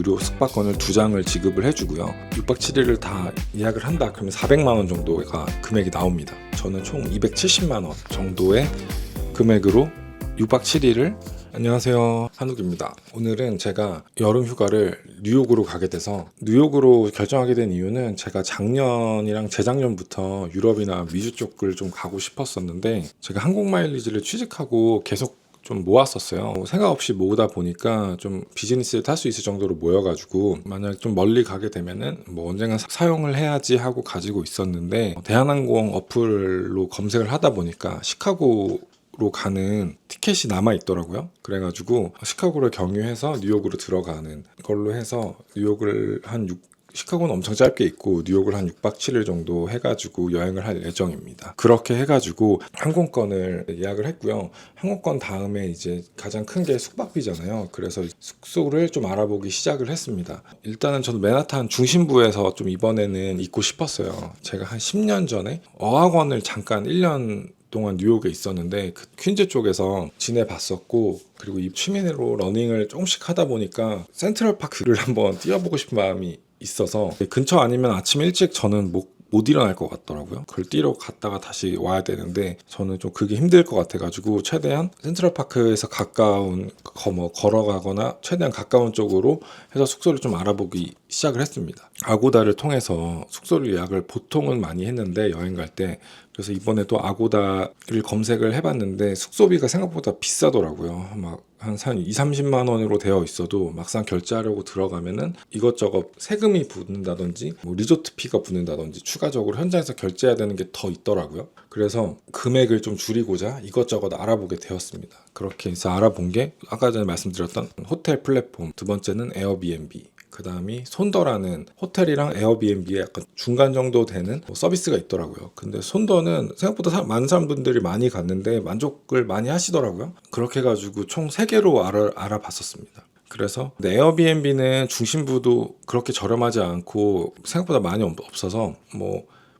무료 숙박권을 2장을 지급을 해주고요. 6박 7일을 다 예약을 한다 그러면 400만 원 정도가 금액이 나옵니다. 저는 총 270만 원 정도의 금액으로 6박 7일을 안녕하세요, 한욱입니다. 오늘은 제가 여름 휴가를 뉴욕으로 가게 돼서, 뉴욕으로 결정하게 된 이유는 제가 작년이랑 재작년부터 유럽이나 미주 쪽을 좀 가고 싶었었는데, 제가 항공 마일리지를 취직하고 계속 좀 모았었어요. 생각 없이 모으다 보니까 좀 비즈니스를 탈 수 있을 정도로 모여가지고, 만약 좀 멀리 가게 되면은 뭐 언젠가 사용을 해야지 하고 가지고 있었는데, 대한항공 어플로 검색을 하다 보니까 시카고로 가는 티켓이 남아 있더라고요. 그래가지고 시카고를 경유해서 뉴욕으로 들어가는 걸로 해서, 뉴욕을 시카고는 엄청 짧게 있고 뉴욕을 한 6박 7일 정도 해가지고 여행을 할 예정입니다. 그렇게 해가지고 항공권을 예약을 했고요. 항공권 다음에 이제 가장 큰 게 숙박비잖아요. 그래서 숙소를 좀 알아보기 시작을 했습니다. 일단은 저는 맨하탄 중심부에서 좀 이번에는 있고 싶었어요. 제가 한 10년 전에 어학원을 잠깐 1년 동안 뉴욕에 있었는데, 그 퀸즈 쪽에서 지내봤었고, 그리고 이 취미로 러닝을 조금씩 하다 보니까 센트럴파크를 한번 뛰어보고 싶은 마음이 있어서, 근처 아니면 아침 일찍 저는 못 일어날 것 같더라고요. 그걸 뛰러 갔다가 다시 와야 되는데 저는 좀 그게 힘들 것 같아가지고, 최대한 센트럴파크에서 가까운 걸어가거나 최대한 가까운 쪽으로 해서 숙소를 좀 알아보기 시작을 했습니다. 아고다를 통해서 숙소를 예약을 보통은 많이 했는데, 여행 갈 때. 그래서 이번에 또 아고다를 검색을 해봤는데 숙소비가 생각보다 비싸더라고요. 막 한 20-30만 원으로 되어 있어도 막상 결제하려고 들어가면은 이것저것 세금이 붙는다든지 리조트피가 붙는다든지 추가적으로 현장에서 결제해야 되는 게 더 있더라고요. 그래서 금액을 좀 줄이고자 이것저것 알아보게 되었습니다. 그렇게 해서 알아본 게 아까 전에 말씀드렸던 호텔 플랫폼, 두 번째는 에어비앤비, 그 다음이 손더라는 호텔이랑 에어비앤비의 약간 중간 정도 되는 서비스가 있더라고요. 근데 손더는 생각보다 많은 사람들이 많이 갔는데 만족을 많이 하시더라고요. 그렇게 해가지고 총 3개로 알아봤었습니다. 그래서 에어비앤비는 중심부도 그렇게 저렴하지 않고 생각보다 많이 없어서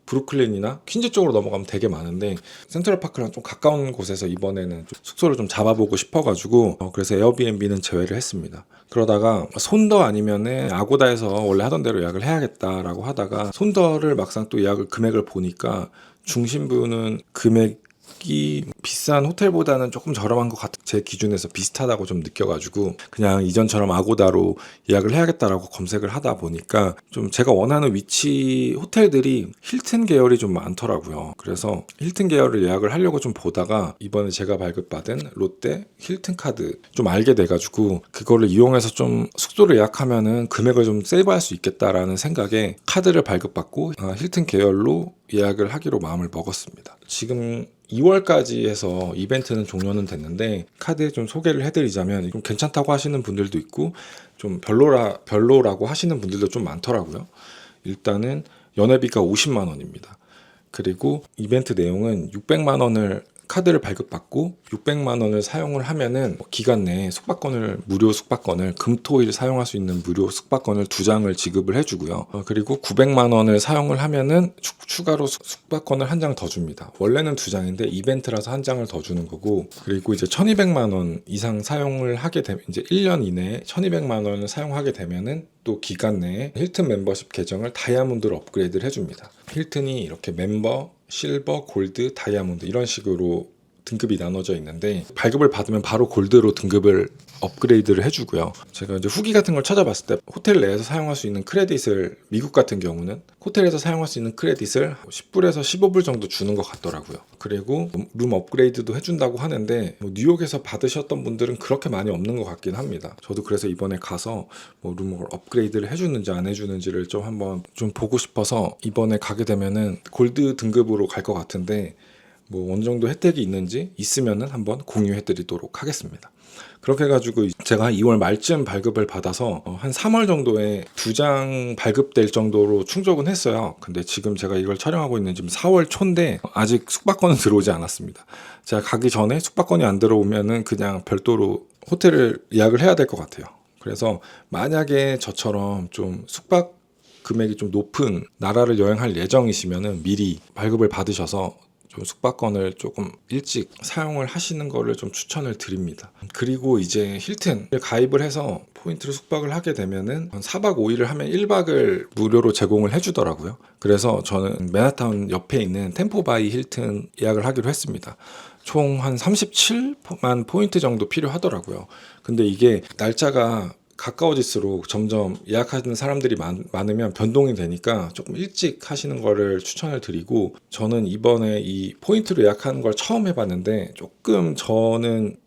브루클린이나 퀸즈 쪽으로 넘어가면 되게 많은데, 센트럴파크랑 좀 가까운 곳에서 이번에는 좀 숙소를 좀 잡아보고 싶어가지고 그래서 에어비앤비는 제외를 했습니다. 그러다가 손더 아니면은 아고다에서 원래 하던 대로 예약을 해야겠다라고 하다가, 손더를 막상 또 금액을 보니까 중심부는 금액이 비싼 호텔보다는 조금 저렴한 것 같아, 제 기준에서 비슷하다고 좀 느껴가지고 그냥 이전처럼 아고다로 예약을 해야겠다라고 검색을 하다 보니까 좀 제가 원하는 위치 호텔들이 힐튼 계열이 좀 많더라고요. 그래서 힐튼 계열을 예약을 하려고 좀 보다가 이번에 제가 발급받은 롯데 힐튼 카드 좀 알게 돼가지고, 그거를 이용해서 좀 숙소를 예약하면은 금액을 좀 세이브할 수 있겠다라는 생각에 카드를 발급받고 힐튼 계열로 예약을 하기로 마음을 먹었습니다. 지금 2월까지 해서 이벤트는 종료는 됐는데, 카드 좀 소개를 해드리자면 좀 괜찮다고 하시는 분들도 있고 좀 별로라고 하시는 분들도 좀 많더라고요. 일단은 연회비가 50만 원입니다. 그리고 이벤트 내용은 600만 원을 카드를 발급받고 600만 원을 사용을 하면은 기간 내에 무료 숙박권을 금토일 사용할 수 있는 무료 숙박권을 2장을 지급을 해주고요. 그리고 900만 원을 사용을 하면은 추가로 숙박권을 1장 더 줍니다. 원래는 2장인데 이벤트라서 1장을 더 주는 거고, 그리고 이제 1200만 원 이상 사용을 하게 되면, 이제 1년 이내에 1200만 원을 사용하게 되면은 또 기간 내에 힐튼 멤버십 계정을 다이아몬드로 업그레이드를 해줍니다. 힐튼이 이렇게 멤버, 실버, 골드, 다이아몬드 이런 식으로 등급이 나눠져 있는데, 발급을 받으면 바로 골드로 등급을 업그레이드를 해주고요. 제가 이제 후기 같은 걸 찾아봤을 때 호텔 내에서 사용할 수 있는 크레딧을, 미국 같은 경우는 호텔에서 사용할 수 있는 크레딧을 10불에서 15불 정도 주는 것 같더라고요. 그리고 룸 업그레이드도 해준다고 하는데 뉴욕에서 받으셨던 분들은 그렇게 많이 없는 것 같긴 합니다. 저도 그래서 이번에 가서 룸을 업그레이드를 해주는지 안 해주는지를 좀 한번 좀 보고 싶어서 이번에 가게 되면은 골드 등급으로 갈 것 같은데, 어느 정도 혜택이 있으면은 한번 공유해드리도록 하겠습니다. 그렇게 해가지고 제가 한 2월 말쯤 발급을 받아서 한 3월 정도에 2장 발급될 정도로 충족은 했어요. 근데 지금 제가 이걸 촬영하고 있는 지금 4월 초인데 아직 숙박권은 들어오지 않았습니다. 제가 가기 전에 숙박권이 안 들어오면은 그냥 별도로 호텔을 예약을 해야 될 것 같아요. 그래서 만약에 저처럼 좀 숙박 금액이 좀 높은 나라를 여행할 예정이시면은 미리 발급을 받으셔서 좀 숙박권을 조금 일찍 사용을 하시는 거를 좀 추천을 드립니다. 그리고 이제 힐튼 가입을 해서 포인트를 숙박을 하게 되면은 4박 5일을 하면 1박을 무료로 제공을 해주더라고요. 그래서 저는 맨하탄 옆에 있는 템포바이 힐튼 예약을 하기로 했습니다. 총 한 37만 포인트 정도 필요하더라고요. 근데 이게 날짜가 가까워질수록 점점 예약하는 사람들이 많으면 변동이 되니까 조금 일찍 하시는 거를 추천을 드리고, 저는 이번에 이 포인트로 예약하는 걸 처음 해봤는데 저는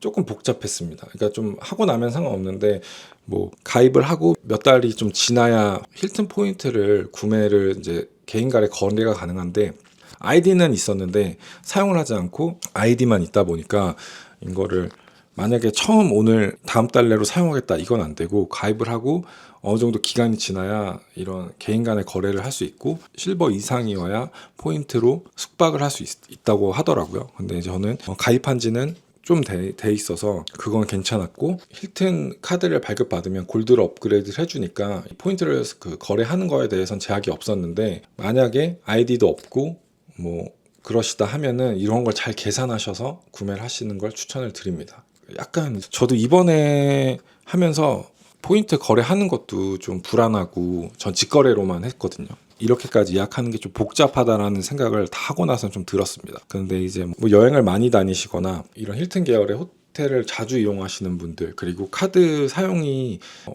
조금 복잡했습니다. 그러니까 좀 하고 나면 상관없는데 뭐 가입을 하고 몇 달이 좀 지나야 힐튼 포인트를 구매를 이제 개인 간의 거래가 가능한데, 아이디는 있었는데 사용을 하지 않고 아이디만 있다 보니까 이거를 만약에 처음 오늘 다음 달 내로 사용하겠다 이건 안 되고, 가입을 하고 어느 정도 기간이 지나야 이런 개인 간의 거래를 할 수 있고 실버 이상이어야 포인트로 숙박을 할 수 있다고 하더라고요. 근데 저는 가입한 지는 좀 돼 있어서 그건 괜찮았고, 힐튼 카드를 발급받으면 골드로 업그레이드를 해주니까 포인트를 거래하는 거에 대해서는 제약이 없었는데, 만약에 아이디도 없고 뭐 그러시다 하면은 이런 걸 잘 계산하셔서 구매를 하시는 걸 추천을 드립니다. 약간 저도 이번에 하면서 포인트 거래하는 것도 좀 불안하고 전 직거래로만 했거든요. 이렇게까지 예약하는 게 좀 복잡하다라는 생각을 다 하고 나서 좀 들었습니다. 그런데 이제 뭐 여행을 많이 다니시거나 이런 힐튼 계열의 호텔을 자주 이용하시는 분들, 그리고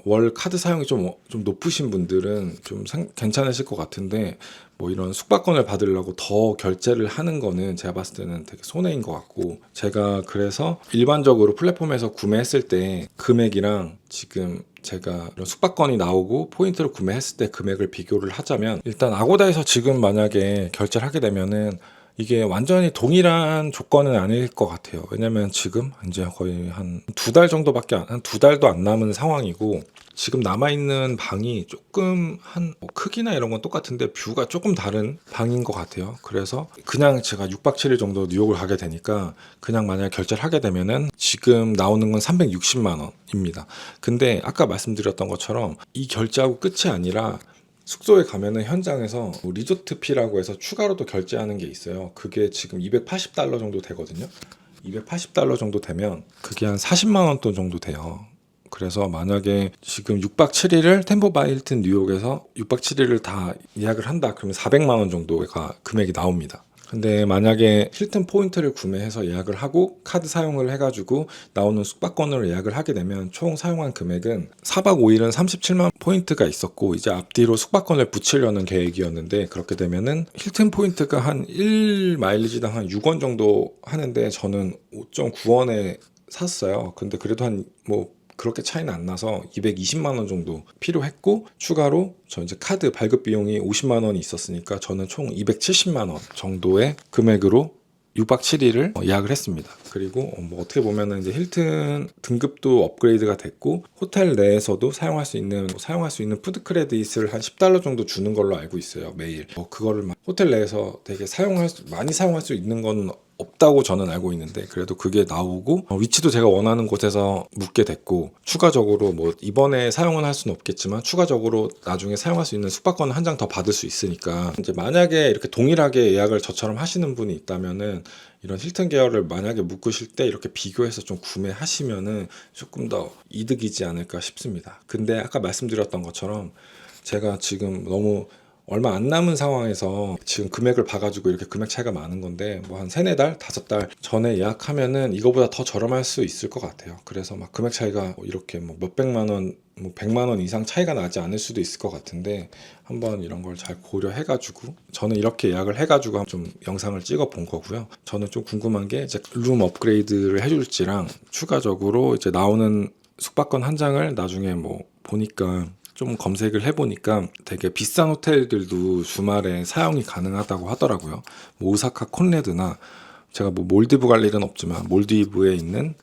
월 카드 사용이 좀 높으신 분들은 좀 괜찮으실 것 같은데, 뭐 이런 숙박권을 받으려고 더 결제를 하는 거는 제가 봤을 때는 되게 손해인 것 같고, 제가 그래서 일반적으로 플랫폼에서 구매했을 때 금액이랑 지금 제가 이런 숙박권이 나오고 포인트를 구매했을 때 금액을 비교를 하자면, 일단 아고다에서 지금 만약에 결제를 하게 되면은 이게 완전히 동일한 조건은 아닐 것 같아요. 왜냐면 지금 이제 거의 한 2달 정도밖에 한 2달도 안 남은 상황이고, 지금 남아있는 방이 조금 뭐 크기나 이런 건 똑같은데 뷰가 조금 다른 방인 것 같아요. 그래서 그냥 제가 6박 7일 정도 뉴욕을 가게 되니까 그냥 만약 결제를 하게 되면은 지금 나오는 건 360만 원입니다. 근데 아까 말씀드렸던 것처럼 이 결제하고 끝이 아니라 숙소에 가면은 현장에서 뭐 리조트 피라고 해서 추가로 또 결제하는 게 있어요. 그게 지금 $280 정도 되거든요. $280 정도 되면 그게 한 40만 원 돈 정도 돼요. 그래서 만약에 지금 6박 7일을 템포바이 힐튼 뉴욕에서 6박 7일을 다 예약을 한다 그러면 400만 원 정도가 금액이 나옵니다. 근데 만약에 힐튼 포인트를 구매해서 예약을 하고 카드 사용을 해가지고 나오는 숙박권으로 예약을 하게 되면 총 사용한 금액은 4박 5일은 37만 포인트가 있었고, 이제 앞뒤로 숙박권을 붙이려는 계획이었는데, 그렇게 되면은 힐튼 포인트가 한 1마일리지당 한 6원 정도 하는데 저는 5.9원에 샀어요. 근데 그래도 그렇게 차이는 안 나서 220만 원 정도 필요했고, 추가로 저 이제 카드 발급 비용이 50만 원이 있었으니까 저는 총 270만 원 정도의 금액으로 6박 7일을 예약을 했습니다. 그리고 뭐 어떻게 보면은 이제 힐튼 등급도 업그레이드가 됐고, 호텔 내에서도 사용할 수 있는 푸드 크레딧을 한 $10 정도 주는 걸로 알고 있어요, 매일. 그거를 호텔 내에서 되게 많이 사용할 수 있는 건 없다고 저는 알고 있는데, 그래도 그게 나오고 위치도 제가 원하는 곳에서 묵게 됐고, 추가적으로 뭐 이번에 사용은 할 수는 없겠지만 추가적으로 나중에 사용할 수 있는 숙박권 한 장 더 받을 수 있으니까, 이제 만약에 이렇게 동일하게 예약을 저처럼 하시는 분이 있다면은 이런 힐튼 계열을 만약에 묶으실 때 이렇게 비교해서 좀 구매하시면은 조금 더 이득이지 않을까 싶습니다. 근데 아까 말씀드렸던 것처럼 제가 지금 너무 얼마 안 남은 상황에서 지금 금액을 봐가지고 이렇게 금액 차이가 많은 건데, 뭐 한 3-4달, 5달 전에 예약하면은 이거보다 더 저렴할 수 있을 것 같아요. 그래서 막 금액 차이가 이렇게 뭐 몇백만 원, 뭐 100만 원 이상 차이가 나지 않을 수도 있을 것 같은데, 한번 이런 걸 잘 고려해가지고, 저는 이렇게 예약을 해가지고 좀 영상을 찍어 본 거고요. 저는 좀 궁금한 게 이제 룸 업그레이드를 해줄지랑 추가적으로 이제 나오는 숙박권 한 장을 나중에 뭐 보니까 좀 검색을 해보니까 되게 비싼 호텔들도 주말에 사용이 가능하다고 하더라고요. 뭐 오사카 콘레드나, 제가 뭐 몰디브 갈 일은 없지만 몰디브에 있는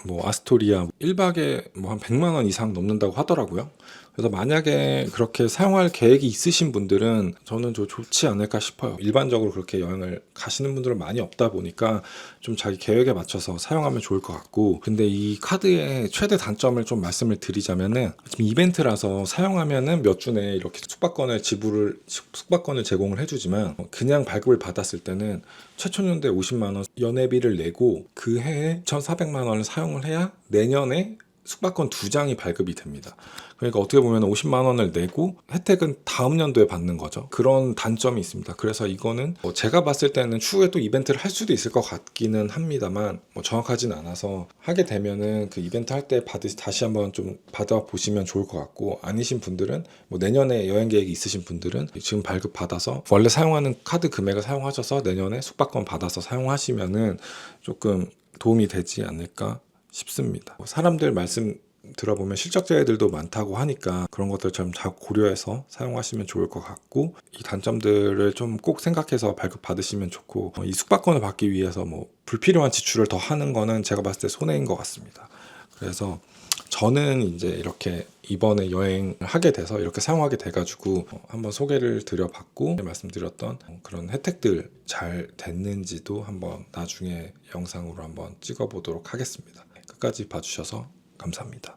뭐 아스토리아 1박에 뭐 한 100만 원 이상 넘는다고 하더라고요. 그래서 만약에 그렇게 사용할 계획이 있으신 분들은 저는 좀 좋지 않을까 싶어요. 일반적으로 그렇게 여행을 가시는 분들은 많이 없다 보니까 좀 자기 계획에 맞춰서 사용하면 좋을 것 같고, 근데 이 카드의 최대 단점을 좀 말씀을 드리자면은 지금 이벤트라서 사용하면은 몇 주 내에 이렇게 숙박권을 제공을 해주지만 그냥 발급을 받았을 때는 최초 연대 50만 원 연회비를 내고 그 해에 1,400만 원을 사용을 해야 내년에 숙박권 2장이 발급이 됩니다. 그러니까 어떻게 보면 50만 원을 내고 혜택은 다음 연도에 받는 거죠. 그런 단점이 있습니다. 그래서 이거는 제가 봤을 때는 추후에 또 이벤트를 할 수도 있을 것 같기는 합니다만 정확하진 않아서, 하게 되면은 그 이벤트 할 때 다시 한번 좀 받아보시면 좋을 것 같고, 아니신 분들은 내년에 여행 계획이 있으신 분들은 지금 발급 받아서 원래 사용하는 카드 금액을 사용하셔서 내년에 숙박권 받아서 사용하시면은 조금 도움이 되지 않을까 싶습니다. 사람들 말씀 들어보면 실적자들도 많다고 하니까 그런 것들 좀 잘 고려해서 사용하시면 좋을 것 같고, 이 단점들을 좀 꼭 생각해서 발급 받으시면 좋고, 이 숙박권을 받기 위해서 불필요한 지출을 더 하는 거는 제가 봤을 때 손해인 것 같습니다. 그래서 저는 이제 이렇게 이번에 여행을 하게 돼서 이렇게 사용하게 돼가지고 한번 소개를 드려봤고, 말씀드렸던 그런 혜택들 잘 됐는지도 한번 나중에 영상으로 한번 찍어보도록 하겠습니다. 끝까지 봐주셔서 감사합니다.